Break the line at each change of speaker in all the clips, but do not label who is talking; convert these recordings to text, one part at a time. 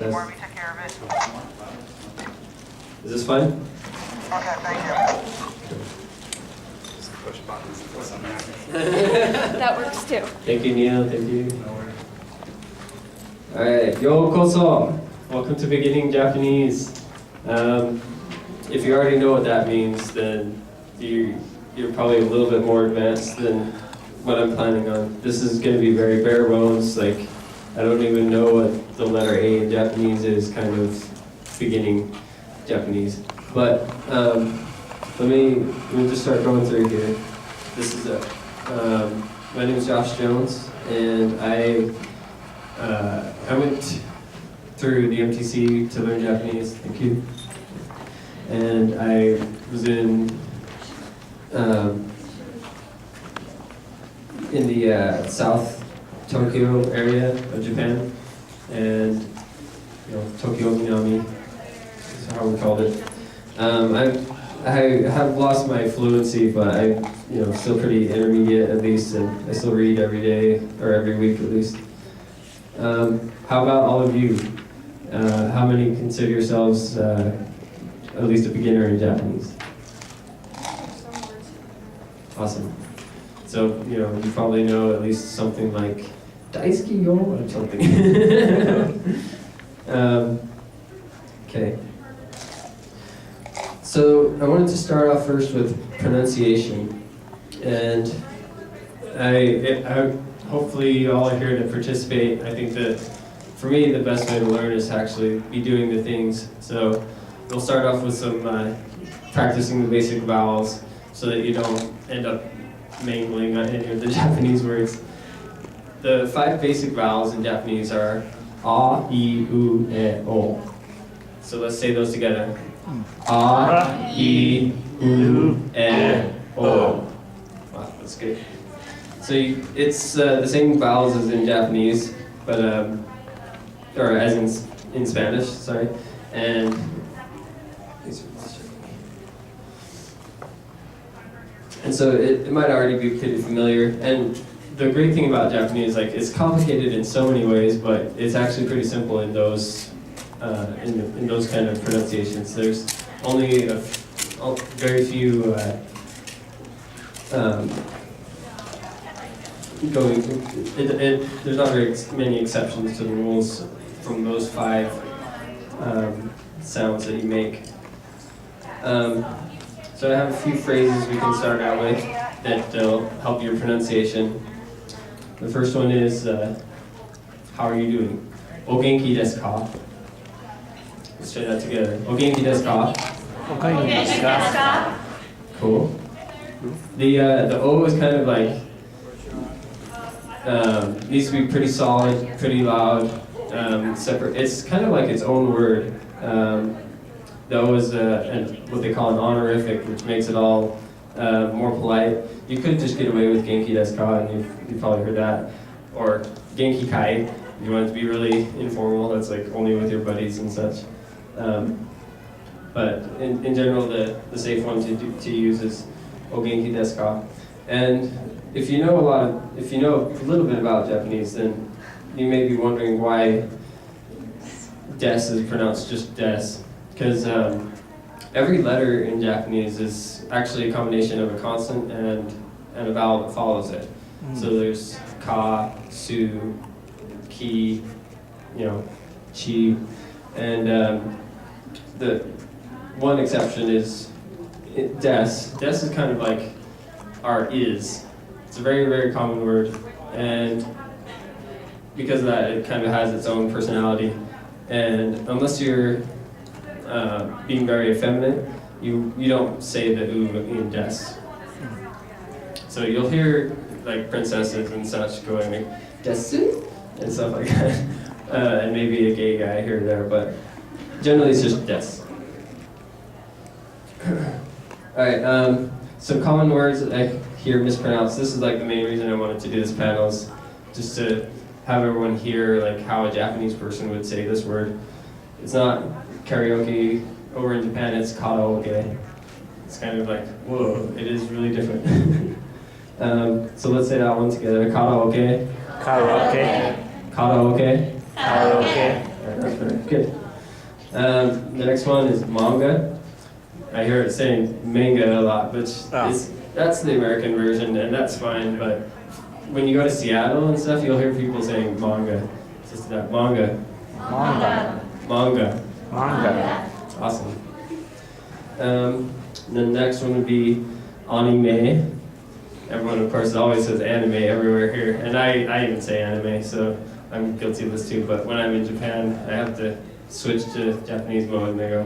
Before we take care of it.
Is this fine?
Okay, thank you.
Just push buttons until something happens.
That works too.
Thank you, Neil. Thank you. All right, yokoso. Welcome to Beginning Japanese. If you already know what that means, then you're probably a little bit more advanced than what I'm planning on. This is going to be very bare bones. Like, I don't even know what the letter A in Japanese is, kind of beginning Japanese. But let me just start going through here. This is my name is Josh Jones, and I went through the MTC to learn Japanese. Thank you. And I was in the South Tokyo area of Japan, and Tokyo Minami is how we called it. I have lost my fluency, but I still pretty intermediate at least, and I still read every day or every week at least. How about all of you? How many consider yourselves at least a beginner in Japanese? Awesome. So you probably know at least something like daisuki yo or something. Okay. So I wanted to start off first with pronunciation, and I hopefully you all are here to participate. I think that for me the best way to learn is to actually be doing the things. So we'll start off with some practicing the basic vowels so that you don't end up mangling any of the Japanese words. The 5 basic vowels in Japanese are a, I, U, E, O. So let's say those together. A, I, U, E, O. Wow, that's good. So it's the same vowels as in Japanese, but or as in Spanish, sorry. And so it might already be pretty familiar. And the great thing about Japanese, like, it's complicated in so many ways, but it's actually pretty simple in those in those kind of pronunciations. There's only very few there's not very many exceptions to the rules from those 5 sounds that you make. So I have a few phrases we can start out with that will help your pronunciation. The first one is, how are you doing? O genki desu ka? Let's try that together. O genki desu ka? Cool. The O is kind of like, needs to be pretty solid, pretty loud, separate. It's kind of like its own word. The O is what they call an honorific, which makes it all more polite. You could just get away with genki desu ka, and you've probably heard that. Or genki kai, if you want it to be really informal, that's like only with your buddies and such. But in general, the safe one to use is o genki desu ka. And if you know a little bit about Japanese, then you may be wondering why des is pronounced just des. Because every letter in Japanese is actually a combination of a consonant and a vowel that follows it. So there's ka, su, ki, chi, and the one exception is des. Des is kind of like our is. It's a very, very common word, and because of that, it kind of has its own personality. And unless you're being very effeminate, you don't say the u in des. So you'll hear like princesses and such going like desu and stuff like that, and maybe a gay guy here or there, but generally it's just des. All right, some common words that I hear mispronounced. This is like the main reason I wanted to do this panel, is just to have everyone hear like how a Japanese person would say this word. It's not karaoke. Over in Japan, it's karaoke. It's kind of like, whoa, it is really different. So let's say that one together. Karaoke.
Karaoke.
Karaoke.
Karaoke.
All right, that's better. Good. The next one is manga. I hear it saying manga a lot, but that's the American version, and that's fine. But when you go to Seattle and stuff, you'll hear people saying manga. Just that manga.
Manga.
Manga.
Manga.
Awesome. The next one would be anime. Everyone, of course, always says anime everywhere here, and I even say anime, so I'm guilty of this too. But when I'm in Japan, I have to switch to Japanese mode, and they go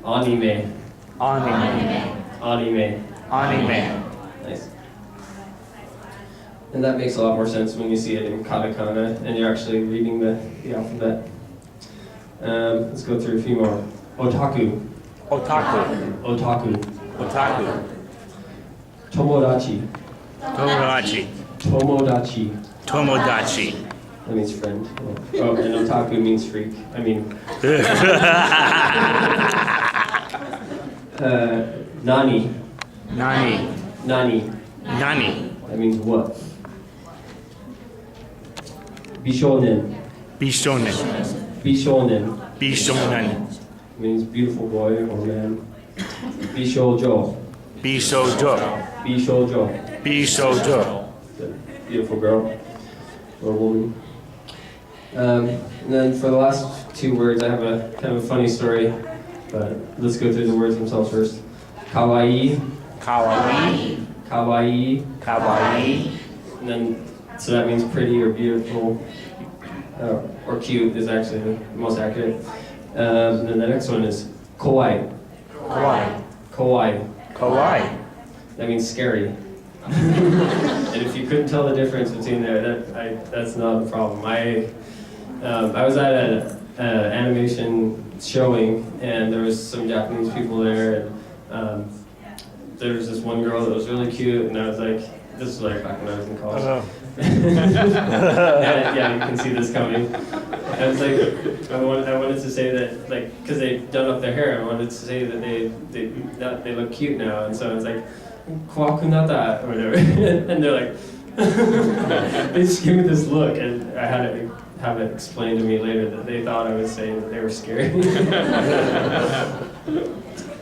anime.
Anime.
Anime.
Anime.
Nice. And that makes a lot more sense when you see it in katakana and you're actually reading the alphabet. Let's go through a few more. Otaku.
Otaku.
Otaku.
Otaku.
Tomodachi.
Tomodachi.
Tomodachi.
Tomodachi.
That means friend. Oh, and otaku means freak. I mean, nani.
Nani.
Nani.
Nani.
That means what? Bishonen.
Bishonen.
Bishonen.
Bishonen.
Means beautiful boy or man. Bishoujo.
Bishoujo.
Bishoujo.
Bishoujo.
Beautiful girl or woman. And then for the last two words, I have a kind of a funny story, but let's go through the words themselves first. Kawaii.
Kawaii.
Kawaii.
Kawaii.
And then, so that means pretty or beautiful, or cute is actually the most accurate. And then the next one is kawaii.
Kawaii.
Kawaii.
Kawaii.
That means scary. And if you couldn't tell the difference between there, that's not a problem. I was at an animation showing, and there was some Japanese people there, and there was this one girl that was really cute, and I was like, this was like back when I was in college. Yeah, you can see this coming. I was like, I wanted to say that, like, because they'd done up their hair, I wanted to say that they look cute now, and so I was like, kwakunata, or whatever. And they're like, they just gave me this look, and I had to have it explained to me later that they thought I was saying that they were scary.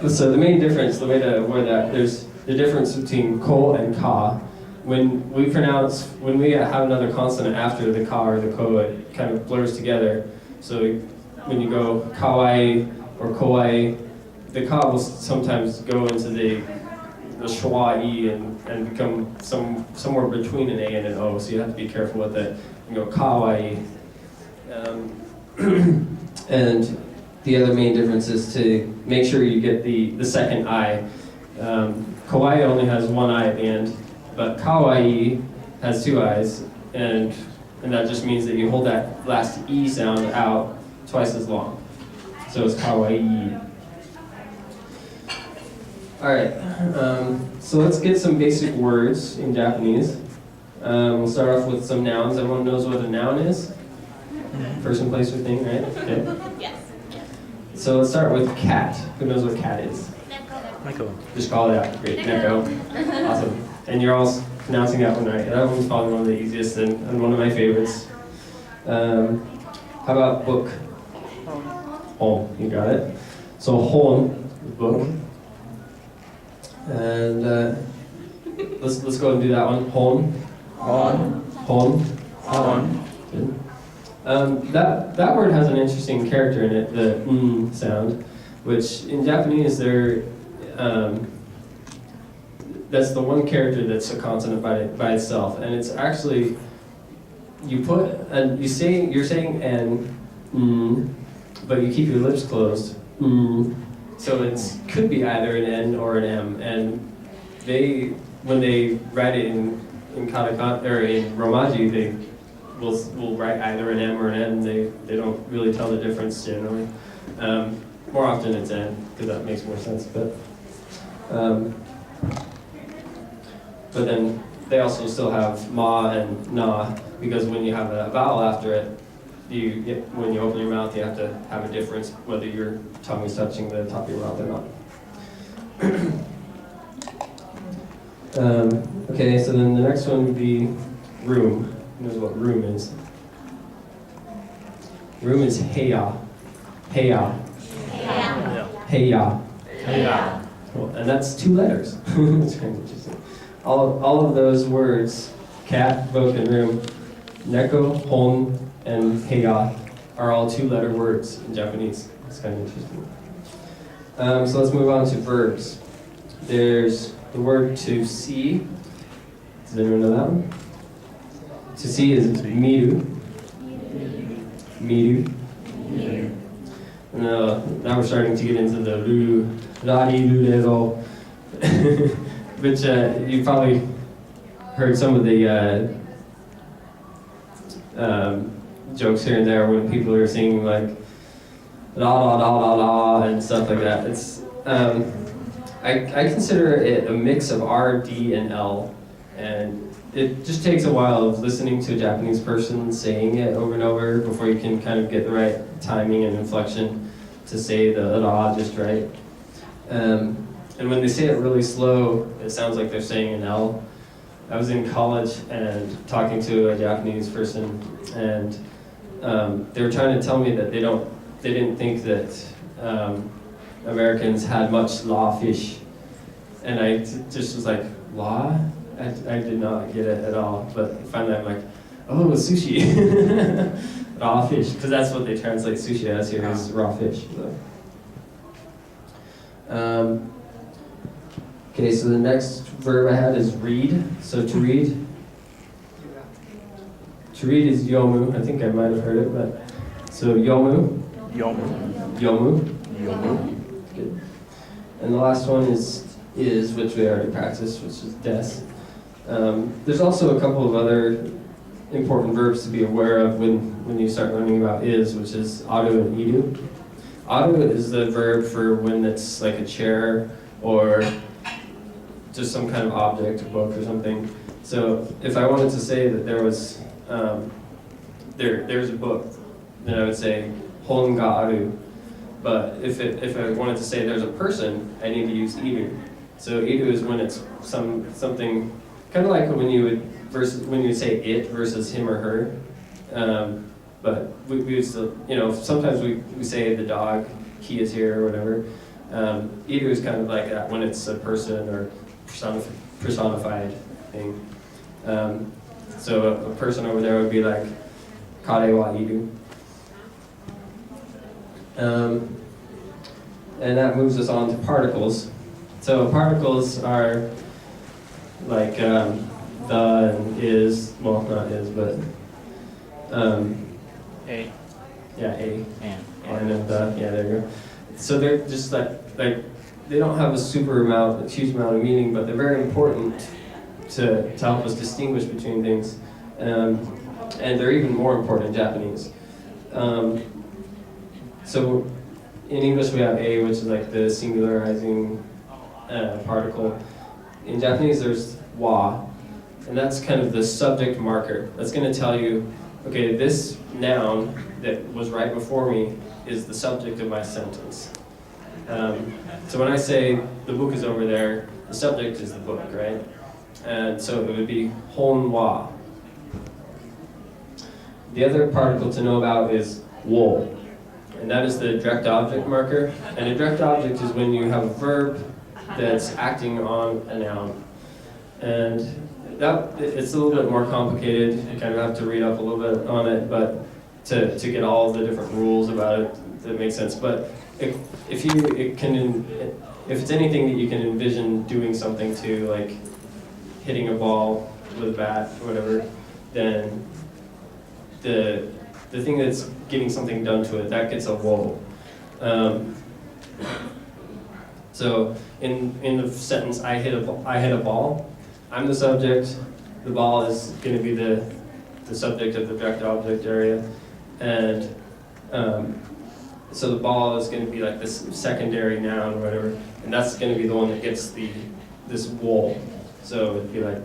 So the main difference, the way to avoid that, there's the difference between ko and ka. When we have another consonant after the ka or the ko, it kind of blurs together. So when you go kawaii or kowai, the ka will sometimes go into the schwa-i and become somewhere between an A and an O, so you have to be careful with it. You go kawaii. And the other main difference is to make sure you get the second I. Kawaii only has one I at the end, but kawaii has two I's, and that just means that you hold that last E sound out twice as long. So it's kawaii. Alright, so let's get some basic words in Japanese. We'll start off with some nouns. Everyone knows what a noun is? Person, place, or thing, right? Okay.
Yes.
So let's start with cat. Who knows what cat is?
Michael.
Just call it out. Great, neko. Awesome. And you're all pronouncing that one right. That one's probably one of the easiest and one of my favorites. How about book? Hon. You got it. So hon, book. And let's go and do that one. Hon.
Hon.
Hon.
Hon.
Good. That word has an interesting character in it, the sound, which in Japanese that's the one character that's a consonant by itself, and it's actually you're saying n, but you keep your lips closed, so it could be either an N or an M, and when they write it in katakana or in romanji, they will write either an M or an N. They don't really tell the difference generally. More often it's N, because that makes more sense. But then they also still have ma and na, because when you have a vowel after it, when you open your mouth, you have to have a difference whether your tongue is touching the top of your mouth or not. Okay, so then the next one would be room. Who knows what room is? Room is heya. Heya. Heya.
Yeah.
Cool. And that's 2 letters. It's kind of interesting. All of those words, cat, book, and room, neko, hon, and heya, are all 2-letter words in Japanese. It's kind of interesting. So let's move on to verbs. There's the word to see. Does anyone know that one? To see is miru. Miru. Now we're starting to get into the ru, rari, rurero, which you probably heard some of the jokes here and there when people are singing like la la la la la and stuff like that. It's I consider it a mix of R, D, and L, and it just takes a while of listening to a Japanese person saying it over and over before you can kind of get the right timing and inflection to say the ra just right. And when they say it really slow, it sounds like they're saying an L. I was in college and talking to a Japanese person, and they were trying to tell me that they didn't think that Americans had much law fish, and I just was like, law? I did not get it at all, but finally I'm like, oh, sushi. Raw fish, because that's what they translate sushi as here, is raw fish. So. Okay, so the next verb I had is read. So to read. To read is yomu. I think I might have heard it, but so yomu.
Yomu.
Yomu.
Yomu.
Good. And the last one is which we already practiced, which is des. There's also a couple of other important verbs to be aware of when you start learning about is, which is aru and iru. Aru is the verb for when it's like a chair or just some kind of object, a book or something. So if I wanted to say that there was there's a book, then I would say hon ga aru. But if I wanted to say there's a person, I need to use iru. So iru is when it's something kind of like when you would say it versus him or her. But we would still, sometimes we say the dog, he is here or whatever. Iru is kind of like that when it's a person or personified thing. So a person over there would be like kare wa iru. And that moves us on to particles. So particles are like the and is, well, not is, but
A.
yeah, a
And
the, yeah, there you go. So they're just like they don't have a huge amount of meaning, but they're very important to help us distinguish between things, and they're even more important in Japanese. So in English we have a, which is like the singularizing particle. In Japanese there's wa, and that's kind of the subject marker. That's going to tell you, okay, this noun that was right before me is the subject of my sentence. So when I say the book is over there, the subject is the book, right? And so it would be hon wa. The other particle to know about is wo, and that is the direct object marker. And a direct object is when you have a verb that's acting on a noun. And it's a little bit more complicated. You kind of have to read up a little bit on it, but to get all the different rules about it, that makes sense. But if it's anything that you can envision doing something to, like hitting a ball with a bat or whatever, then the thing that's getting something done to it, that gets a wo. So in the sentence, I hit a ball, I'm the subject, the ball is going to be the subject of the direct object area, and so the ball is going to be like this secondary noun or whatever, and that's going to be the one that gets this wo. So it'd be like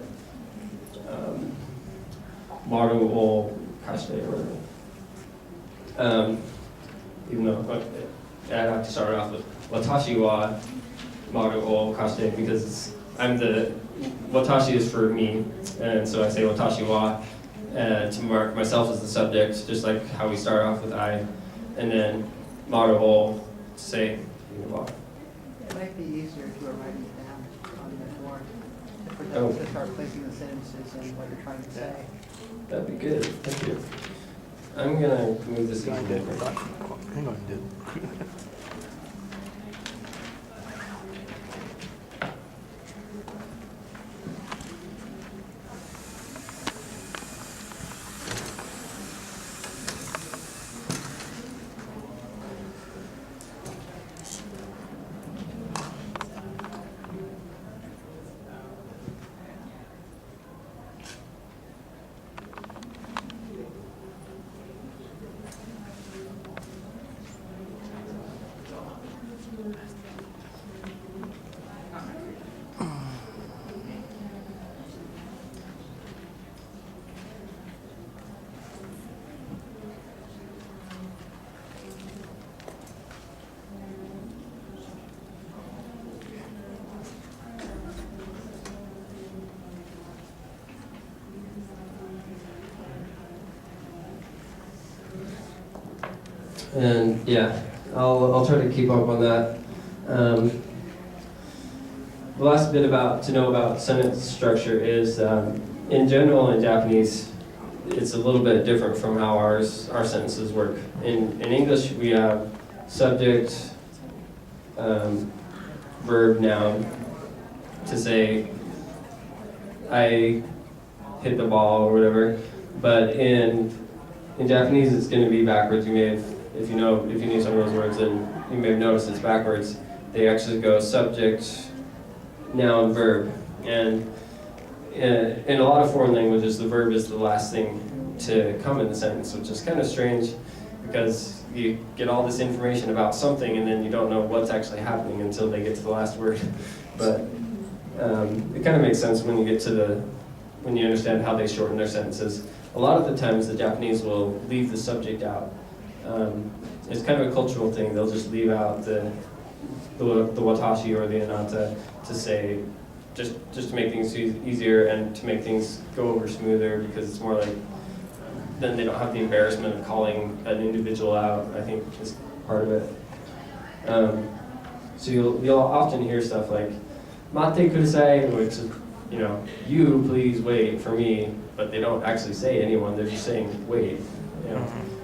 maru o kashite or whatever. Even though I have to start off with watashi wa maru o kashite, because watashi is for me, and so I say watashi wa to mark myself as the subject, just like how we start off with I, and then marahou to say.
It might be easier if you were writing it down on the board, if
Oh.
we're to start placing the sentences and what you're trying to say.
That'd be good. Thank you. I'm gonna move this even different.
Hang on, dude.
And yeah, I'll try to keep up on that. The last bit to know about sentence structure is, in general in Japanese, it's a little bit different from how our sentences work. In English, we have subject, verb, noun to say I hit the ball or whatever. But in Japanese, it's going to be backwards. You may have, if you knew some of those words, then you may have noticed it's backwards. They actually go subject, noun, verb. And in a lot of foreign languages, the verb is the last thing to come in the sentence, which is kind of strange because you get all this information about something and then you don't know what's actually happening until they get to the last word. But it kind of makes sense when you get to when you understand how they shorten their sentences. A lot of the times the Japanese will leave the subject out. It's kind of a cultural thing. They'll just leave out the watashi or the anata to say, just to make things easier and to make things go over smoother, because it's more like, then they don't have the embarrassment of calling an individual out, I think is part of it. So you'll often hear stuff like, mate kudasai, which is, you please wait for me, but they don't actually say anyone, they're just saying wait.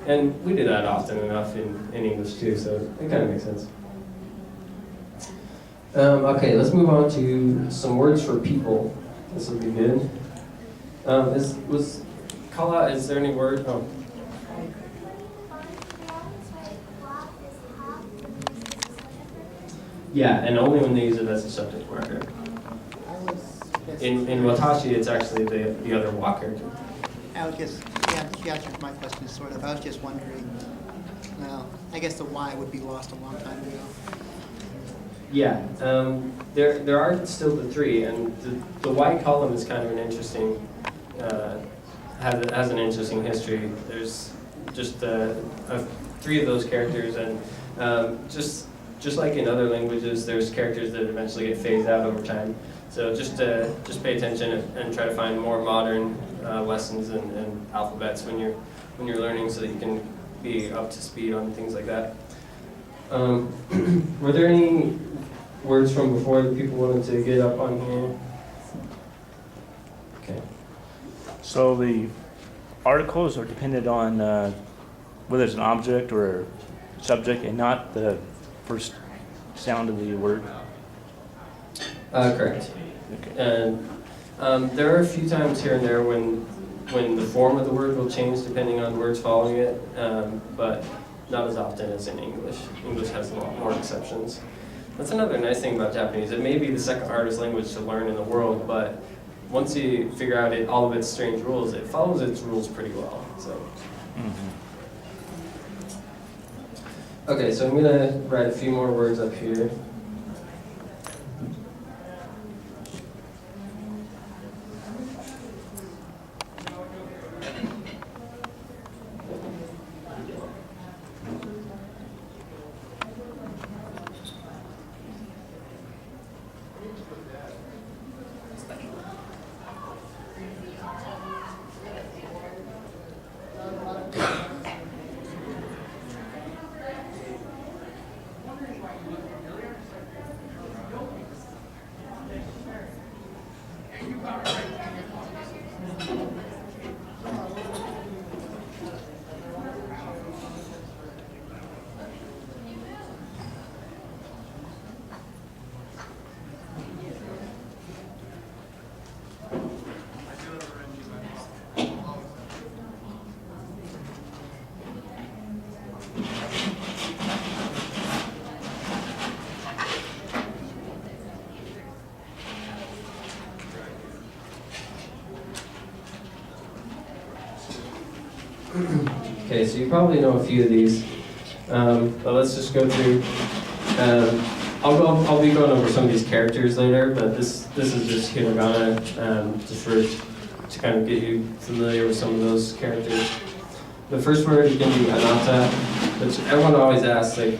And we do that often enough in English too, so it kind of makes sense. Okay, let's move on to some words for people. This will be good. Kala, is there any word? Oh. Yeah, and only when they use it as a subject marker. In watashi, it's actually the other wa character.
I was just, she answered my question sort of. I was just wondering, well, I guess the Y would be lost a long time ago.
Yeah, there are still the three, and the Y column is kind of an interesting, has an interesting history. There's just three of those characters, and just like in other languages, there's characters that eventually get phased out over time. So just pay attention and try to find more modern lessons and alphabets when you're learning, so that you can be up to speed on things like that. Were there any words from before that people wanted to get up on here? Okay.
So the articles are dependent on whether it's an object or a subject and not the first sound of the word?
Correct.
Okay.
And there are a few times here and there when the form of the word will change depending on words following it, but not as often as in English. English has a lot more exceptions. That's another nice thing about Japanese. It may be the second hardest language to learn in the world, but once you figure out all of its strange rules, it follows its rules pretty well. So.
Mm-hmm.
Okay, so I'm gonna write a few more words up here. Okay, so you probably know a few of these, but let's just go through. I'll be going over some of these characters later, but this is just hiragana, just to kind of get you familiar with some of those characters. The first word is going to be anata, which everyone always asks, like,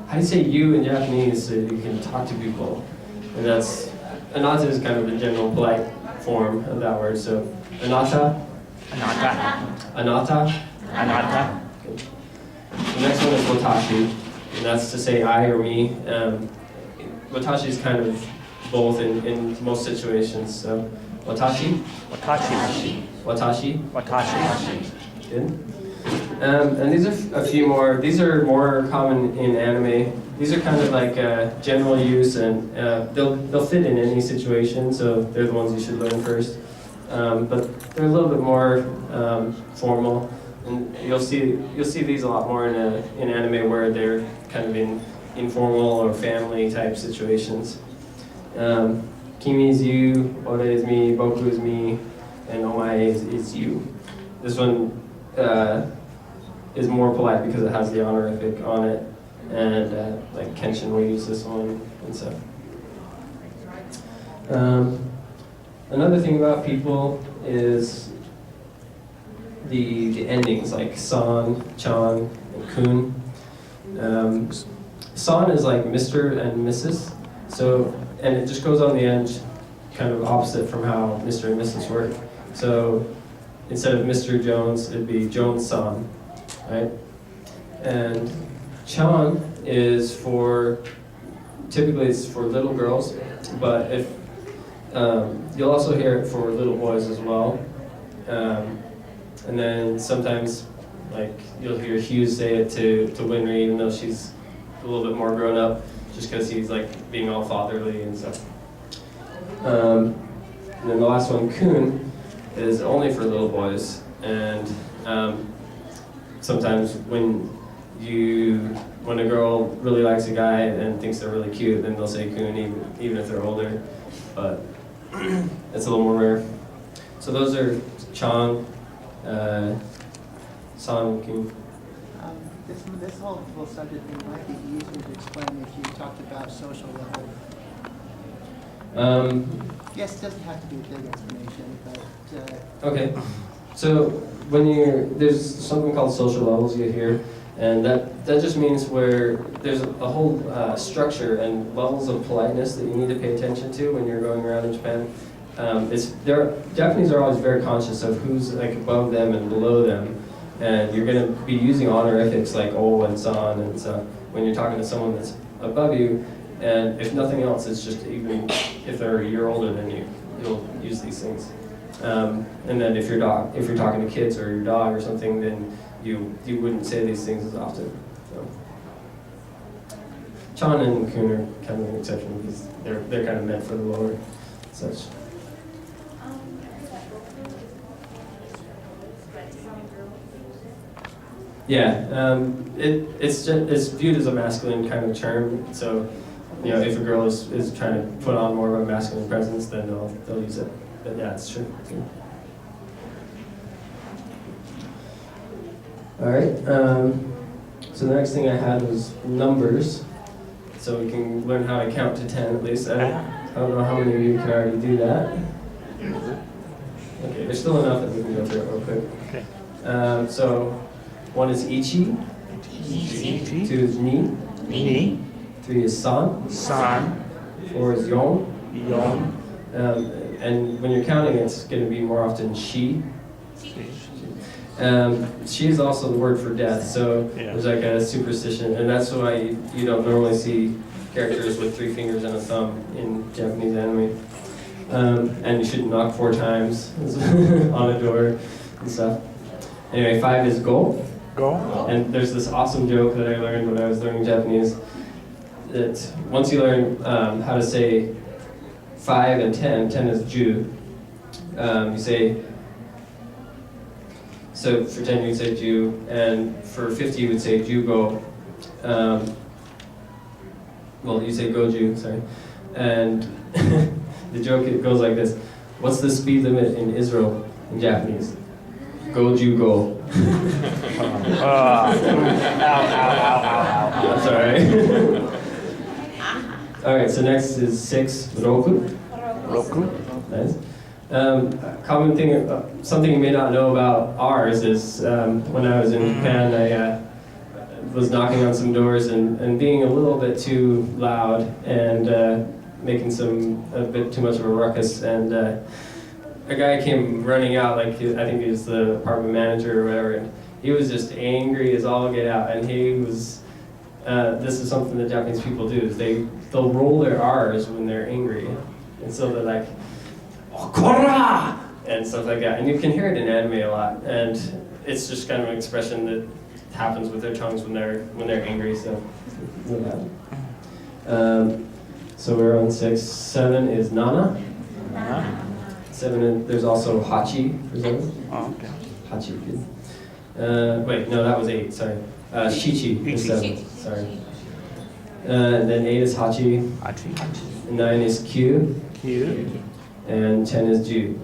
how do you say you in Japanese so you can talk to people? And that's, anata is kind of the general polite form of that word, so anata,
Anata.
anata.
Anata.
Good. The next one is watashi, and that's to say I or me. Watashi is kind of both in most situations, so watashi,
Watashi.
watashi,
Watashi.
good. And these are a few more. These are more common in anime. These are kind of like general use, and they'll fit in any situation. So they're the ones you should learn first. But they're a little bit more formal, and you'll see these a lot more in anime where they're kind of in informal or family type situations. Kimi is you, ore is me, boku is me, and omae is you. This one is more polite because it has the honorific on it, and like Kenshin will use this one and stuff. Another thing about people is the endings, like san, chan, and kun. San is like Mr. and Mrs. So, and it just goes on the end, kind of opposite from how Mr. and Mrs. work. So, instead of Mr. Jones, it'd be Jones-san, right? And chan is typically it's for little girls, but if you'll also hear it for little boys as well. And then sometimes, like, you'll hear Hughes say it to Winry, even though she's a little bit more grown up, just because he's like being all fatherly and stuff. And then the last one, kun, is only for little boys. And sometimes when a girl really likes a guy and thinks they're really cute, then they'll say kun even if they're older. But it's a little more rare. So those are chan, san, kun.
This whole subject thing might be easier to explain if you talked about social level. Yes, it doesn't have to be a big explanation, but...
Okay, so there's something called social levels you hear, and that just means where there's a whole structure and levels of politeness that you need to pay attention to when you're going around in Japan. Japanese are always very conscious of who's like above them and below them, and you're going to be using honorifics like o and san and stuff when you're talking to someone that's above you. And if nothing else, it's just even if they're a year older than you, you'll use these things. And then if you're talking to kids or your dog or something, then you wouldn't say these things as often. So. Chan and kun are kind of an exception because they're kind of meant for the lower such. Yeah, it's viewed as a masculine kind of term. So, if a girl is trying to put on more of a masculine presence, then they'll use it. But yeah, it's true too. All right. So the next thing I had was numbers, so we can learn how to count to 10 at least. I don't know how many of you can already do that. Okay, there's still enough that we can go through it real quick.
Okay.
So 1 is ichi,
Ichi.
2 is ni,
Ni.
3 is san,
San.
4 is yon.
Yon.
And when you're counting, it's going to be more often she. She is also the word for death, so there's like a superstition, and that's why you don't normally see characters with 3 fingers and a thumb in Japanese anime. And you shouldn't knock 4 times on a door and stuff. Anyway, 5 is go.
Go.
And there's this awesome joke that I learned when I was learning Japanese, that once you learn how to say 5 and 10, 10 is ju, you say, so for 10 you would say ju, and for 50 you would say jugo. Well, you say goju, sorry. And the joke, it goes like this: what's the speed limit in Israel in Japanese? Goju go. That's all right. All right, so next is 6, roku.
Roku.
Nice. Common thing, something you may not know about ours is when I was in Japan, I was knocking on some doors and being a little bit too loud and making a bit too much of a ruckus. And a guy came running out, like I think he was the apartment manager or whatever. And he was just angry as all get out, and he was. This is something that Japanese people do: is they'll roll their R's when they're angry, and so they're like, "Okora!" and stuff like that. And you can hear it in anime a lot, and it's just kind of an expression that happens with their tongues when they're angry. So, so we're on 6. 7 is nana. 7. There's also hachi for 7.
Oh, okay.
Hachi. Good. Wait, no, that was 8. Sorry. Shichi is 7. Sorry. And then 8 is hachi.
Hachi.
9 is kyu.
Q.
And 10 is ju.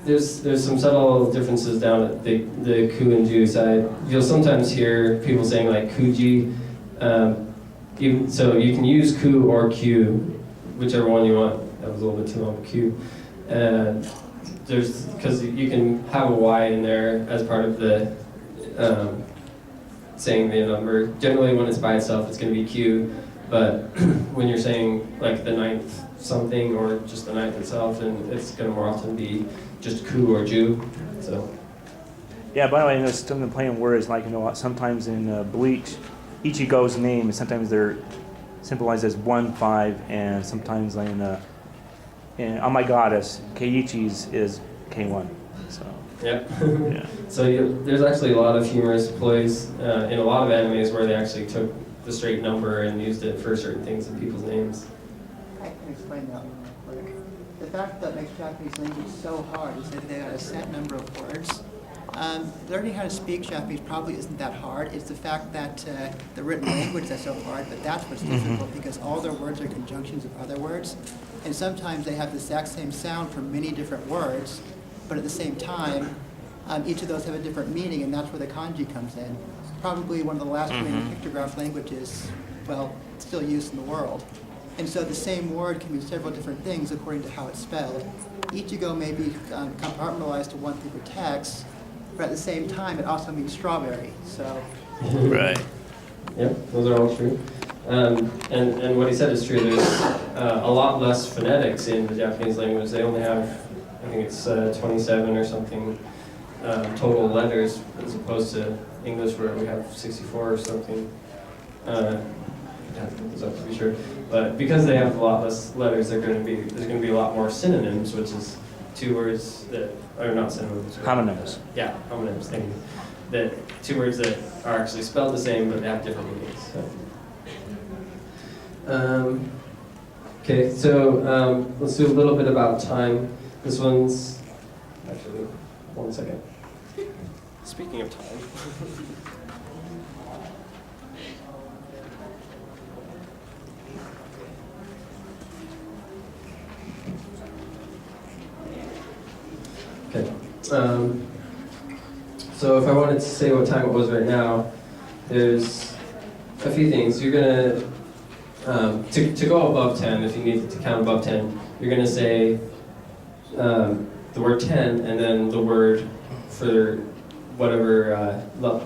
There's some subtle differences down at the ku and ju side. You'll sometimes hear people saying like kuji. So you can use ku or q, whichever one you want. That was a little bit too long. Q. Because you can have a y in there as part of the saying the number. Generally, when it's by itself, it's going to be q. But when you're saying like the 9th something or just the 9th itself, then it's going to more often be just ku or ju. So.
Yeah, by the way, some of the playing words, like, sometimes in Bleach, Ichigo's name, sometimes they're symbolized as 1, 5, and sometimes in Oh My Goddess, Keiichi's is K1. So.
Yeah.
Yeah.
So there's actually a lot of humorous ploys in a lot of animes where they actually took the straight number and used it for certain things in people's names.
I can explain that one real quick. The fact that makes Japanese language so hard is that they got a set number of words. Learning how to speak Japanese probably isn't that hard. It's the fact that the written language that's so hard, but that's what's difficult because all their words are conjunctions of other words. And sometimes they have the exact same sound for many different words, but at the same time, each of those have a different meaning, and that's where the kanji comes in. Probably one of the last remaining pictograph languages, well, still used in the world. And so the same word can mean several different things according to how it's spelled. Ichigo may be compartmentalized to one thing for text, but at the same time, it also means strawberry. So.
Right.
Yep, those are all true. And what he said is true. There's a lot less phonetics in the Japanese language. They only have, I think it's 27 or something total letters, as opposed to English where we have 64 or something. It's up to be sure. But because they have a lot less letters, there's going to be a lot more synonyms, which is 2 words that are not synonyms.
Homonyms.
Yeah, homonyms. Thank you. That 2 words that are actually spelled the same, but they have different meanings. So. Okay, so let's do a little bit about time. This one's actually 1 second. Speaking of time. Okay. So if I wanted to say what time it was right now, there's a few things. You're gonna to go above 10. If you need to count above 10, you're gonna say the word 10 and then the word for whatever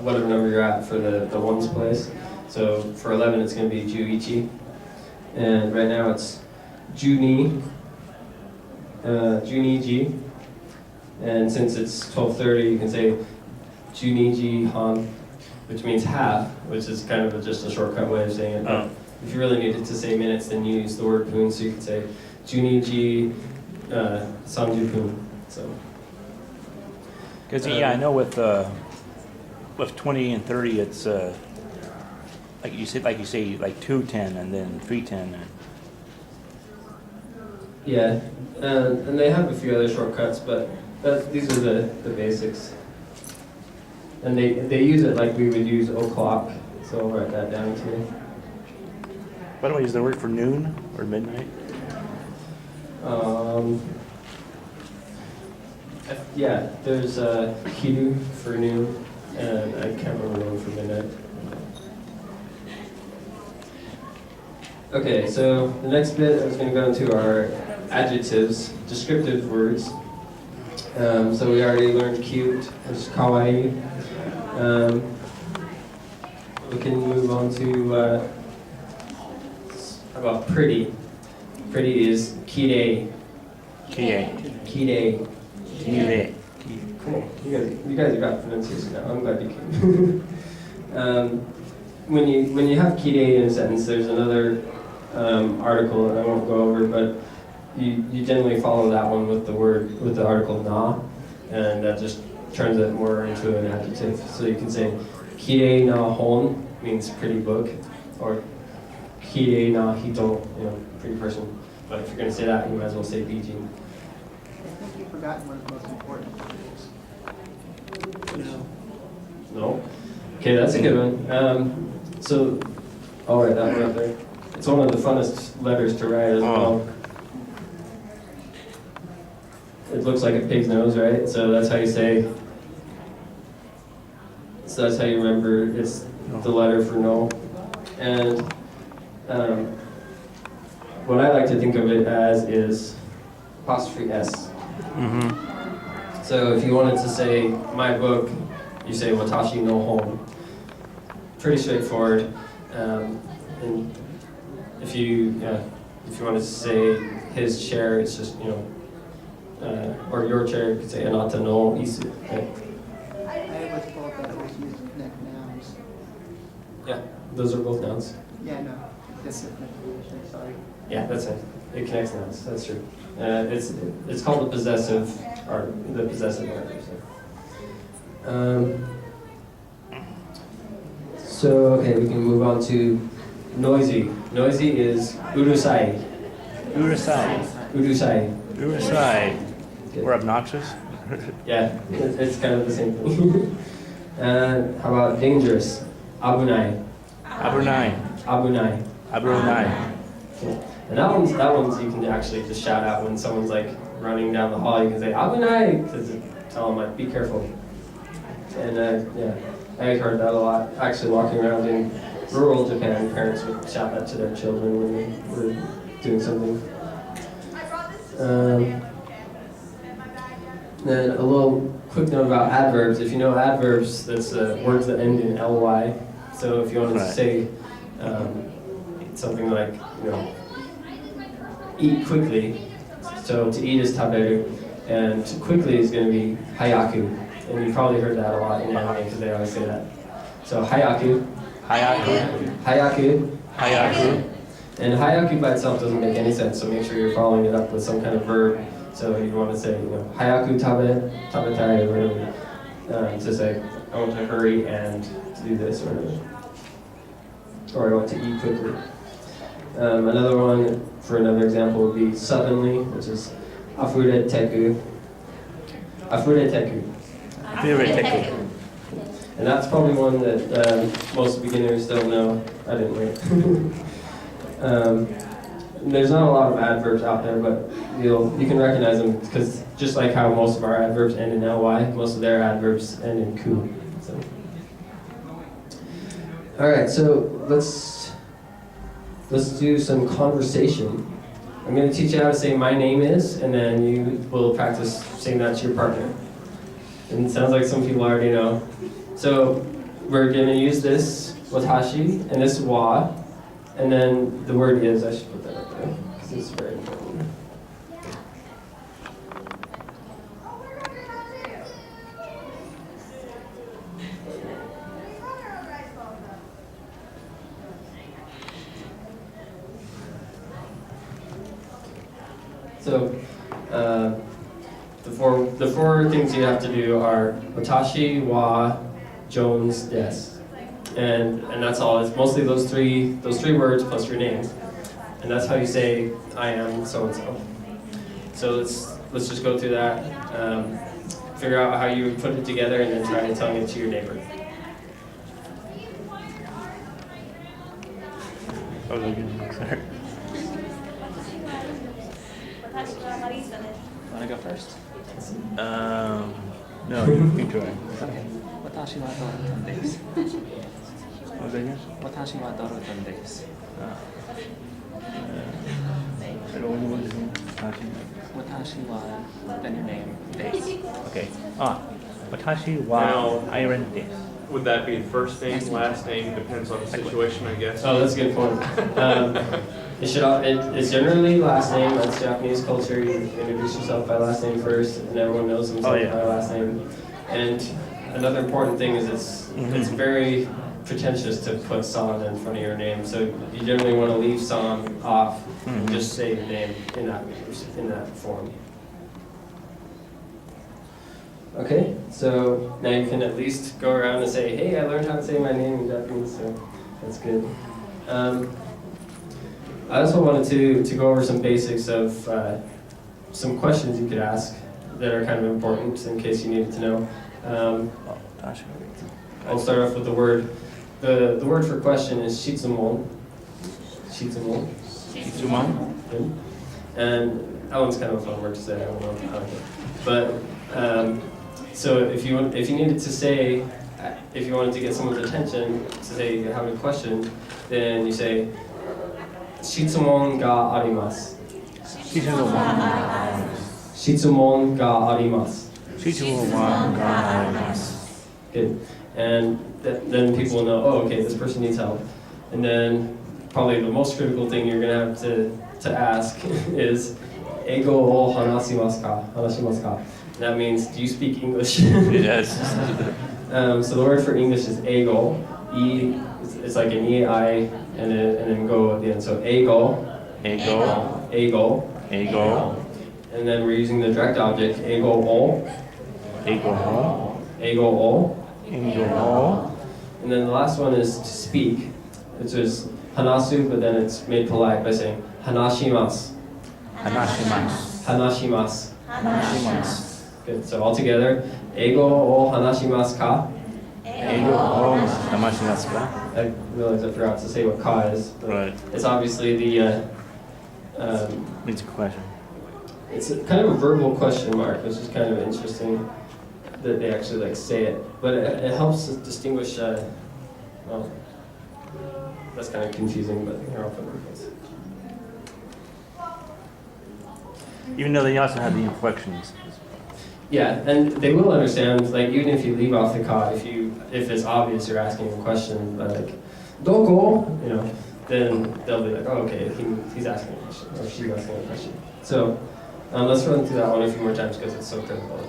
number you're at for the ones place. So for 11, it's gonna be Juichi, and right now it's Juni, Juniji. And since it's 12:30, you can say Juniji Han, which means half, which is kind of just a shortcut way of saying it. But if you really needed to say minutes, then you use the word pun, so you could say Juniji Sanju Pun. So.
Because I know with 20 and 30, it's like you say, like 2:10 and then 3:10.
Yeah, and they have a few other shortcuts, but these are the basics. And they use it like we would use o'clock, so I'll write that down too.
By the way, is there a word for noon or midnight?
Yeah, there's hiru for noon, and I can't remember one for midnight. Okay, so the next bit I was going to go into are adjectives, descriptive words. So we already learned cute, which is kawaii. We can move on to how about pretty. Pretty is kirei.
Kirei.
Kirei.
Kirei.
Cool. You guys got pronunciation now. I'm glad you came. When you have kirei in a sentence, there's another article that I won't go over, but you generally follow that one with the article na, and that just turns it more into an adjective. So you can say kirei na hon means pretty book, or kirei na hito, pretty person. But if you're going to say that, you might as well say bijin.
I think you've forgotten one of the most important things. No.
No? Okay, that's a good one. So, I'll write that one up there. It's one of the funnest letters to write as well. It looks like a pig's nose, right? So that's how you say. So that's how you remember it's the letter for no. And what I like to think of it as is apostrophe S.
Mm-hmm.
So if you wanted to say my book, you say watashi no hon. Pretty straightforward. And if you wanted to say his chair, it's just or your chair, you could say anata no isu. Right?
I was told that it was used to connect nouns.
Yeah, those are both nouns.
Yeah, no, that's a definition, sorry.
Yeah, that's it. It connects nouns. That's true. It's called the possessive art, the possessive art. So okay, we can move on to noisy. Noisy is urusai.
Urusai.
Urusai.
Urusai. We're obnoxious.
Yeah, it's kind of the same thing. How about dangerous? Abunai.
Abunai.
Abunai.
Abunai.
Okay. And that one's you can actually just shout out when someone's like running down the hall. You can say Abunai, because tell them like be careful. And yeah, I heard that a lot. Actually, walking around in rural Japan, parents would shout that to their children when they were doing something. Then a little quick note about adverbs. If you know adverbs, that's words that end in ly. So if you wanted to say something like, eat quickly. So to eat is taberu, and to quickly is going to be hayaku. And you've probably heard that a lot in anime because they always say that. So hayaku.
Hayaku.
Hayaku.
Hayaku.
And hayaku by itself doesn't make any sense, so make sure you're following it up with some kind of verb. So you want to say, hayaku tabetai, or whatever. To say, I want to hurry and to do this, or whatever. Or I want to eat quickly. Another one, for another example, would be suddenly, which is afureteku. Afureteku.
Afureteku.
And that's probably one that most beginners don't know. I didn't wait. There's not a lot of adverbs out there, but you can recognize them because just like how most of our adverbs end in ly, most of their adverbs end in ku. So. All right, so let's do some conversation. I'm going to teach you how to say my name is, and then you will practice saying that to your partner. And it sounds like some people already know. So we're going to use this watashi and this wa, and then the word is. I should put that up there because it's very important. So the four things you have to do are watashi, wa, Jones, des. And that's all. It's mostly those three words plus your name. And that's how you say I am so and so. So let's just go through that. Figure out how you would put it together and then try to tell it to your neighbor.
Want to go first?
No, you can try.
Watashi wa dorotan desu.
What was that again?
Watashi wa dorotan desu. Watashi wa, then your name, desu.
Okay. Watashi wa
Now-
iron desu.
Would that be first name, last name? Depends on the situation, I guess.
Oh, that's a good point. It's generally last name. That's Japanese culture. You introduce yourself by last name first, and everyone knows themselves by last name. And another important thing is it's very pretentious to put san in front of your name. So you generally want to leave san off and just say your name in that form. Okay, so now you can at least go around and say, hey, I learned how to say my name in Japanese, so that's good. I also wanted to go over some basics of some questions you could ask that are kind of important in case you needed to know. I'll start off with the word. The word for question is shitsumon. Shitsumon.
Shitsumon.
Good. And that one's kind of a fun word to say. I don't know. I like it. But so if you needed to say, if you wanted to get someone's attention to say you have a question, then you say shitsumon ga arimasu. Shitsumon ga arimasu. Good. And then people will know, oh, okay, this person needs help. And then probably the most critical thing you're going to have to ask is, Eigo o hanashimasu ka? Hanashimasu ka? That means, do you speak English?
Yes.
So the word for English is eigo. E, it's like an E-I, and then go at the end. So eigo.
Eigo.
Eigo.
Eigo.
And then we're using the direct object, eigo o.
Eigo ho.
Eigo o.
Eigo ho.
And then the last one is to speak, which is hanasu, but then it's made polite by saying hanashimasu.
Hanashimasu.
Hanashimasu.
Hanashimasu.
Good. So all together, eigo o hanashimasu ka?
Eigo ho hanashimasu ka?
I realized I forgot to say what ka is. But
Right.
it's obviously the.
Means a question.
It's kind of a verbal question mark, which is kind of interesting that they actually like say it. But it helps to distinguish. Well, that's kind of confusing, but here I'll put it.
Even though they also have the inflections.
Yeah, and they will understand. Like even if you leave off the ka, if it's obvious you're asking a question, but like doko, then they'll be like, oh, okay, he's asking a question or she's asking a question. So let's run through that one a few more times because it's so critical.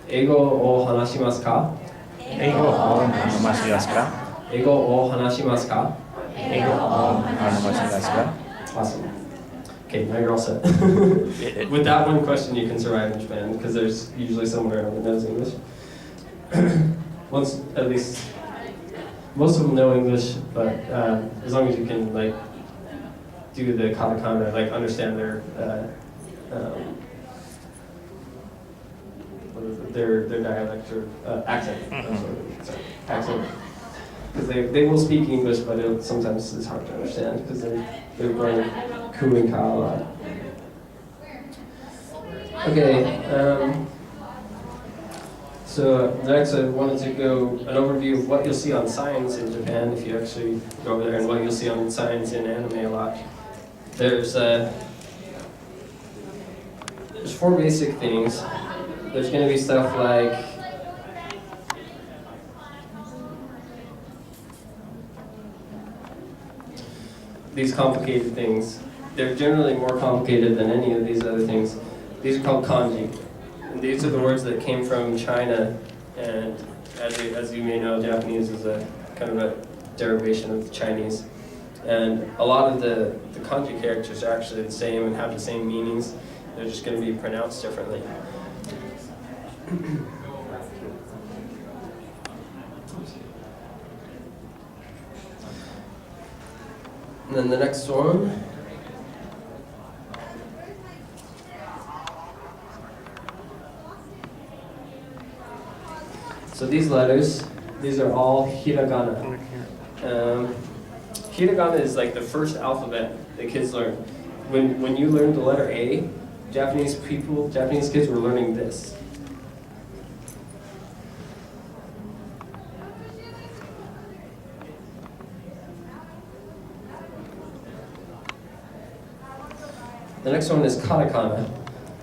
Eigo o hanashimasu ka?
Eigo ho hanashimasu ka?
Eigo o hanashimasu ka?
Eigo ho hanashimasu ka?
Awesome. Okay, now you're all set. With that one question, you can survive in Japan because there's usually someone around that knows English. Once, at least, most of them know English, but as long as you can like do the katakana, like understand their dialect or accent. Sorry, accent. Because they will speak English, but sometimes it's hard to understand because they're going ku and ka a lot. Okay, so next I wanted to go an overview of what you'll see on signs in Japan if you actually go over there, and what you'll see on signs in anime a lot. There's 4 basic things. There's going to be stuff like these complicated things. They're generally more complicated than any of these other things. These are called kanji. And these are the words that came from China, and as you may know, Japanese is a kind of a derivation of Chinese. And a lot of the kanji characters are actually the same and have the same meanings. They're just going to be pronounced differently. And then the next one. So these letters, these are all hiragana. Hiragana is like the first alphabet that kids learn. When you learn the letter A, Japanese kids were learning this. The next one is katakana,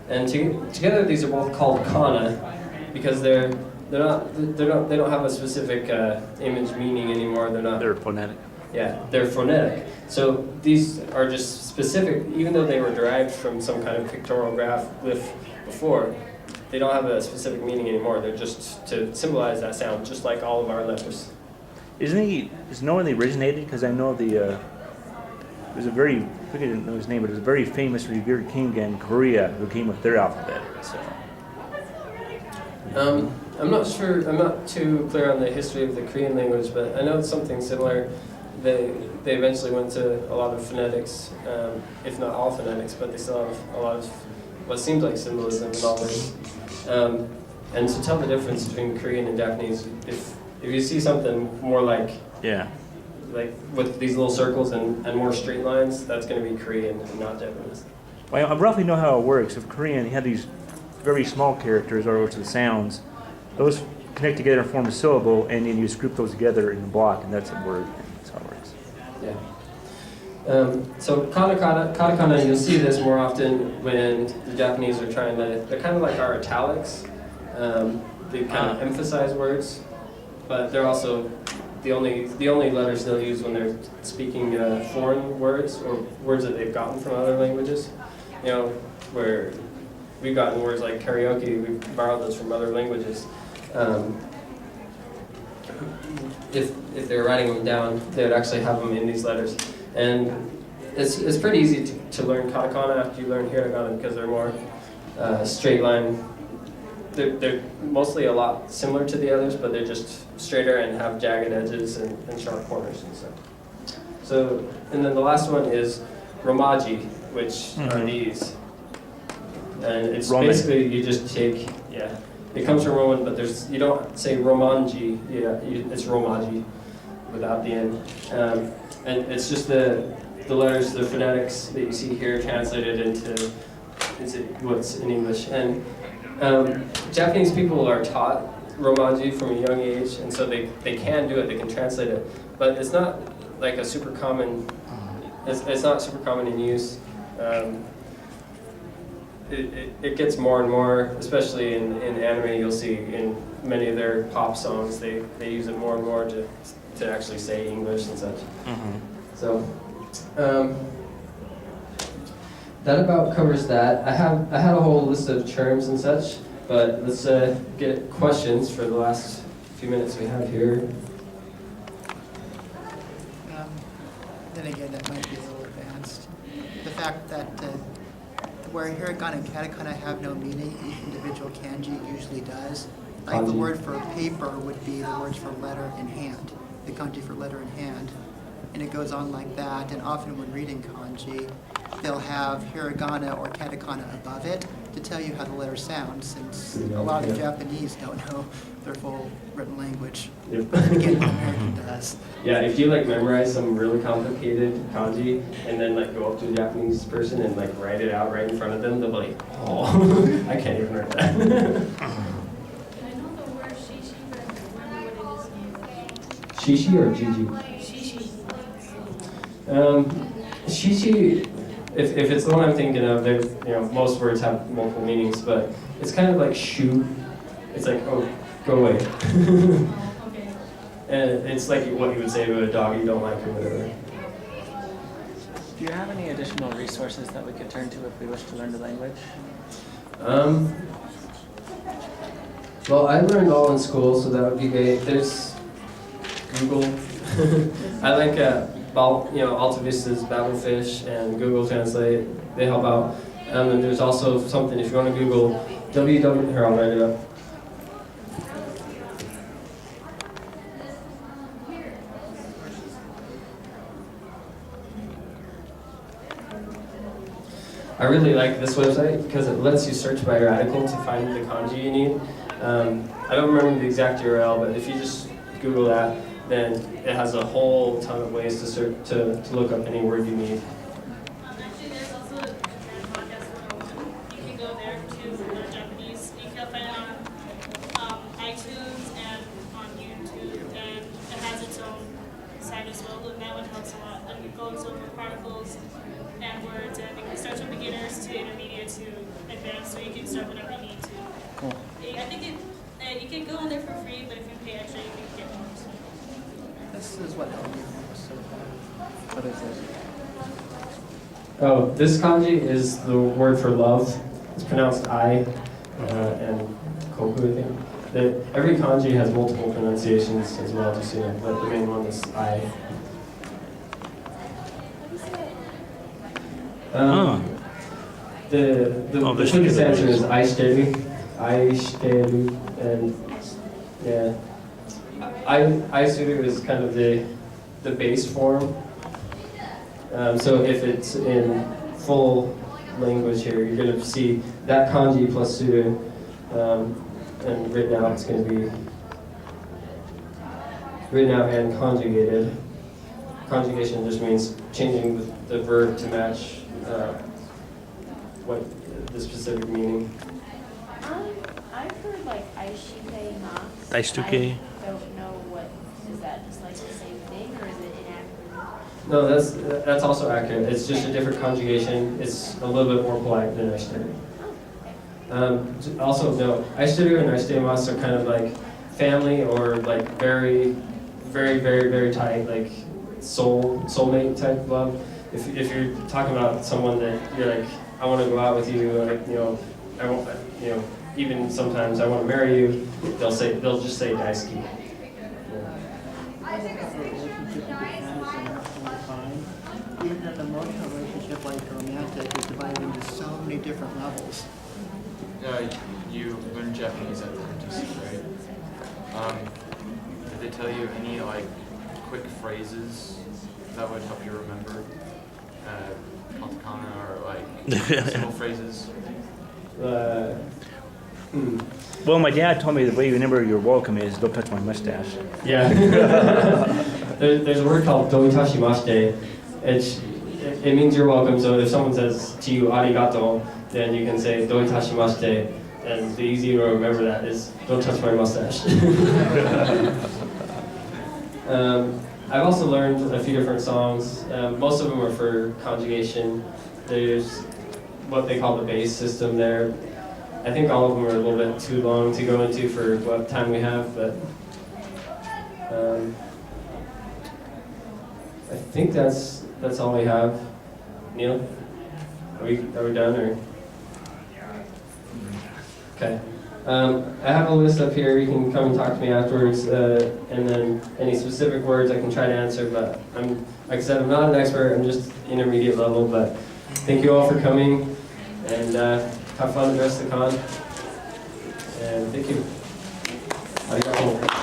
and together these are both called kana because they don't have a specific image meaning anymore.
They're phonetic.
Yeah, they're phonetic. So these are just specific, even though they were derived from some kind of pictorial glyph before, they don't have a specific meaning anymore. They're just to symbolize that sound, just like all of our letters.
Is no one they originated? Because I know there's a very, I didn't know his name, but there's a very famous revered king in Korea who came with their alphabet. So.
I'm not sure, I'm not too clear on the history of the Korean language, but I know it's something similar. They eventually went to a lot of phonetics, if not all phonetics, but they still have a lot of what seems like symbolism in all this. And to tell the difference between Korean and Japanese, if you see something more like with these little circles and more straight lines, that's going to be Korean and not Japanese.
Well, I roughly know how it works. If Korean, you have these very small characters, or the sounds, those connect together and form a syllable, and then you just group those together in a block, and that's a word. That's how it works.
Yeah. So katakana, you'll see this more often when the Japanese are trying to, they're kind of like our italics. They kind of emphasize words, but they're also the only letters they'll use when they're speaking foreign words or words that they've gotten from other languages. You know, where we've gotten words like karaoke, we've borrowed those from other languages. If they were writing them down, they would actually have them in these letters. And it's pretty easy to learn katakana after you learn hiragana because they're more straight line. They're mostly a lot similar to the others, but they're just straighter and have jagged edges and sharp corners and stuff. So, and then the last one is romanji, which are these. And it's
Roman.
basically you just take, it comes from Roman, but you don't say romanji, it's romanji without the N. And it's just the letters, the phonetics that you see here translated into what's in English. And Japanese people are taught romanji from a young age, and so they can do it, they can translate it, but it's not like a super common, it's not super common in use. It gets more and more, especially in anime, you'll see in many of their pop songs, they use it more and more to actually say English and such.
Mm-hmm.
So, that about covers that. I had a whole list of terms and such, but let's get questions for the last few minutes we have here.
Then again, that might be a little advanced. The fact that where hiragana and katakana have no meaning, each individual kanji usually does. Like the word for paper would be the words for letter in hand, the kanji for letter in hand. And it goes on like that, and often when reading kanji, they'll have hiragana or katakana above it to tell you how the letter sounds, since a lot of Japanese don't know their full written language.
Yep.
But then again, the American does.
Yeah, if you like memorize some really complicated kanji and then like go up to a Japanese person and like write it out right in front of them, they'll be like, oh, I can't even write that.
I know the word shishi, but I don't know what it is.
Shishi or Gigi?
Shishi.
Shishi, if it's the one I'm thinking of, there's, most words have multiple meanings, but it's kind of like shoo. It's like, oh, go away.
Okay.
And it's like what you would say to a dog you don't like or whatever.
Do you have any additional resources that we could turn to if we wish to learn the language?
Well, I learned all in school, so that would be great. There's Google. I like Alta Vista's Babelfish and Google Translate. They help out. And there's also something, if you want to Google here, I'll write it up. I really like this website because it lets you search by radical to find the kanji you need. I don't remember the exact URL, but if you just Google that, then it has a whole ton of ways to search to look up any word you need.
Actually, there's also a podcast called difficult. So for particles and words, and I think it starts from beginners to intermediate to advanced. So you can start whenever you need to.
Cool.
I think you can go on there for free, but if you pay extra, you can get more. So.
This is what helped me most so far.
What is this?
Oh, this kanji is the word for love. It's pronounced I and koku, I think. Every kanji has multiple pronunciations as well, just so you know, but the main one is I. The quickest answer is aishiteru. Aishiteru, and yeah. Aisuru is kind of the base form. So if it's in full language here, you're going to see that kanji plus suru, and written out, it's going to be written out and conjugated. Conjugation just means changing the verb to match what the specific meaning.
I've heard like aishite mas.
Daisuke.
I don't know what, is that just like the same thing or is it inaccurate?
No, that's also accurate. It's just a different conjugation. It's a little bit more polite than aishiteru. Also, no, aishiteru and aishitemasu are kind of like family or like very, very, very, very tight, like soulmate type love. If you're talking about someone that you're like, I want to go out with you, like, you know, I won't, you know, even sometimes I want to marry you, they'll just say daisuki.
I think that relationship with Japan is an absolute fine. Even an emotional relationship like romantic is divided into so many different levels.
You learned Japanese at the RTC, right? Did they tell you any like quick phrases that would help you remember katakana or like simple phrases?
Well, my dad told me the way you remember you're welcome is don't touch my mustache.
Yeah. There's a word called doitashimashite. It means you're welcome. So if someone says to you arigato, then you can say doitashimashite. And the easy way to remember that is don't touch my mustache. I've also learned a few different songs. Most of them are for conjugation. There's what they call the base system there. I think all of them are a little bit too long to go into for what time we have, but I think that's all we have. Neil, are we done or? Okay. I have a list up here. You can come and talk to me afterwards, and then any specific words I can try to answer. But like I said, I'm not an expert. I'm just intermediate level. But thank you all for coming, and have fun the rest of the con. And thank you. Arigato.